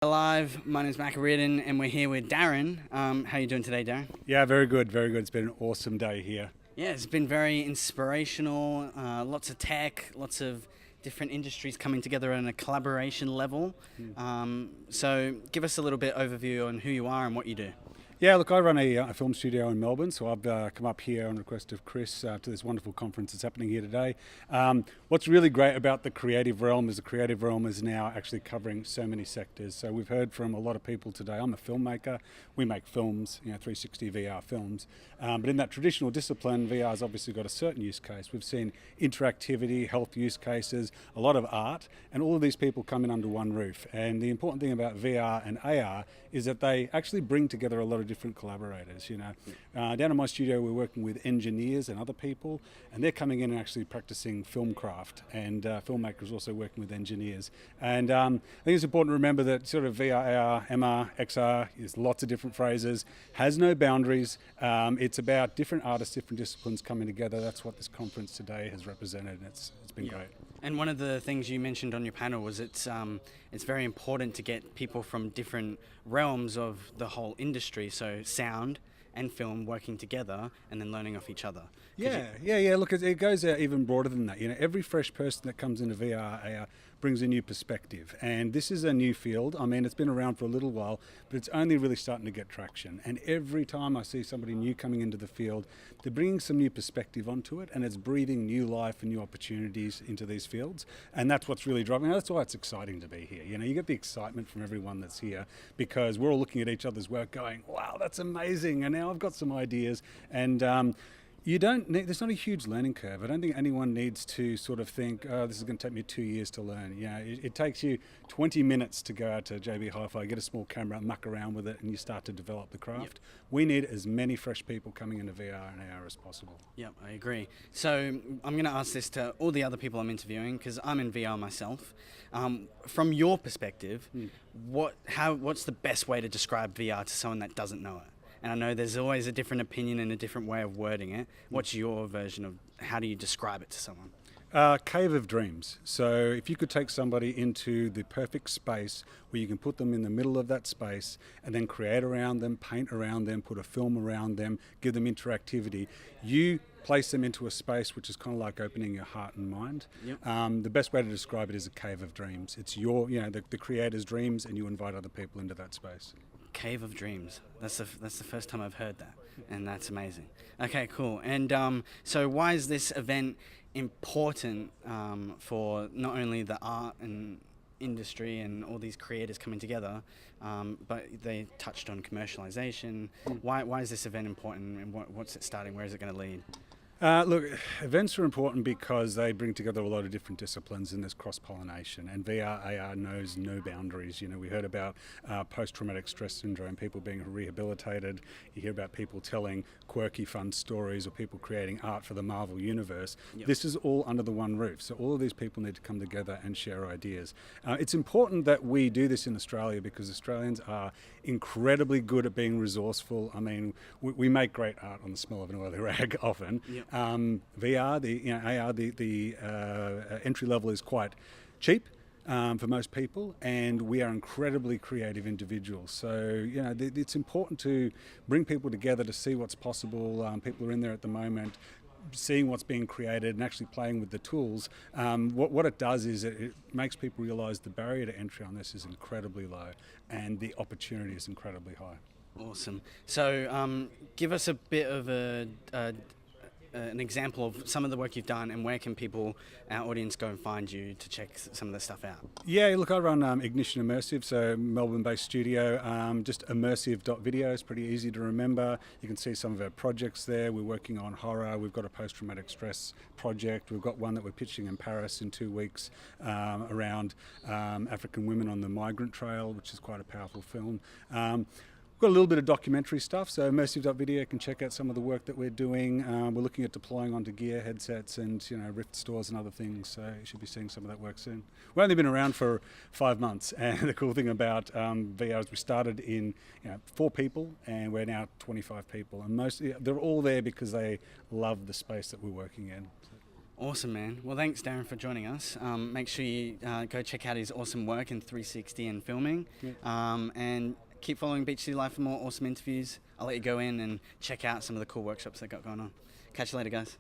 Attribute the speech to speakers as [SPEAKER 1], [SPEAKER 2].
[SPEAKER 1] Live, my name is Mac Reardon and we're here with Darren. How are you doing today, Darren?
[SPEAKER 2] Yeah, very good, very good. It's been an awesome day here.
[SPEAKER 1] Yeah, it's been very inspirational, lots of tech, lots of different industries coming together on a collaboration level. So give us a little bit overview on who you are and what you do.
[SPEAKER 2] Yeah, look, I run a film studio in Melbourne, so I've come up here on request of Chris to this wonderful conference that's happening here today. What's really great about the creative realm is the creative realm is now actually covering so many sectors. So we've heard from a lot of people today. I'm a filmmaker. We make films, 360 VR films. But in that traditional discipline, VR's obviously got a certain use case. We've seen interactivity, health use cases, a lot of art, and all of these people come in under one roof. And the important thing about VR and AR is that they actually bring together a lot of different collaborators. Down in my studio we're working with engineers and other people, and they're coming in and actually practicing film craft, and filmmakers also working with engineers. And I think it's important to remember that sort of VR, AR, MR, XR is lots of different phrases, has no boundaries. It's about different artists, different disciplines coming together. That's what this conference today has represented, and it's been great.
[SPEAKER 1] And one of the things you mentioned on your panel was it's very important to get people from different realms of the whole industry, so sound and film working together and then learning off each other.
[SPEAKER 2] Yeah. Look, it goes out even broader than that. Every fresh person that comes into VR, AR brings a new perspective, and this is a new field. I mean, it's been around for a little while, but it's only really starting to get traction. And every time I see somebody new coming into the field, they're bringing some new perspective onto it, and it's breathing new life and new opportunities into these fields. And that's what's really driving. That's why it's exciting to be here. You get the excitement from everyone that's here because we're all looking at each other's work, going, "Wow, that's amazing!" And now I've got some ideas, and there's not a huge learning curve. I don't think anyone needs to sort of think, "Oh, this is going to take me 2 years to learn." It takes you 20 minutes to go out to JB Hi-Fi, get a small camera, muck around with it, and you start to develop the craft. Yep. We need as many fresh people coming into VR and AR as possible.
[SPEAKER 1] Yep, I agree. So I'm going to ask this to all the other people I'm interviewing because I'm in VR myself. From your perspective, what's the best way to describe VR to someone that doesn't know it? And I know there's always a different opinion and a different way of wording it. What's your version of how do you describe it to someone?
[SPEAKER 2] Cave of dreams. So if you could take somebody into the perfect space where you can put them in the middle of that space and then create around them, paint around them, put a film around them, give them interactivity, you place them into a space which is kind of like opening your heart and mind. Yep. The best way to describe it is a cave of dreams. It's the creator's dreams, and you invite other people into that space.
[SPEAKER 1] Cave of dreams. That's the first time I've heard that, and that's amazing. Okay, cool. And so why is this event important for not only the art and industry and all these creators coming together, but they touched on commercialization. Why is this event important, and what's it starting? Where is it going to lead?
[SPEAKER 2] Look, events are important because they bring together a lot of different disciplines, and there's cross-pollination, and VR, AR knows no boundaries. We heard about post-traumatic stress syndrome, people being rehabilitated. You hear about people telling quirky, fun stories, or people creating art for the Marvel Universe. Yep. This is all under the one roof, so all of these people need to come together and share ideas. It's important that we do this in Australia because Australians are incredibly good at being resourceful. I mean, we make great art on the smell of an oily rag often. Yep. VR, AR, the entry level is quite cheap for most people, and we are incredibly creative individuals. So it's important to bring people together to see what's possible. People are in there at the moment, seeing what's being created and actually playing with the tools. What it does is it makes people realise the barrier to entry on this is incredibly low, and the opportunity is incredibly high.
[SPEAKER 1] Awesome. So give us a bit of an example of some of the work you've done, and where can people, our audience, go and find you to check some of the stuff out?
[SPEAKER 2] Yeah, look, I run Ignition Immersive, so Melbourne-based studio. Just immersive.video is pretty easy to remember. You can see some of our projects there. We're working on horror. We've got a post-traumatic stress project. We've got one that we're pitching in Paris in 2 weeks around African women on the migrant trail, which is quite a powerful film. We've got a little bit of documentary stuff, so immersive.video can check out some of the work that we're doing. We're looking at deploying onto gear, headsets, and Rift stores and other things, so you should be seeing some of that work soon. We've only been around for 5 months, and the cool thing about VR is we started in 4 people, and we're now 25 people, and they're all there because they love the space that we're working in.
[SPEAKER 1] Awesome, man. Well, thanks, Darren, for joining us. Make sure you go check out his awesome work in 360 and filming. And keep following Beach City Life for more awesome interviews. I'll let you go in and check out some of the cool workshops they got going on. Catch you later, guys.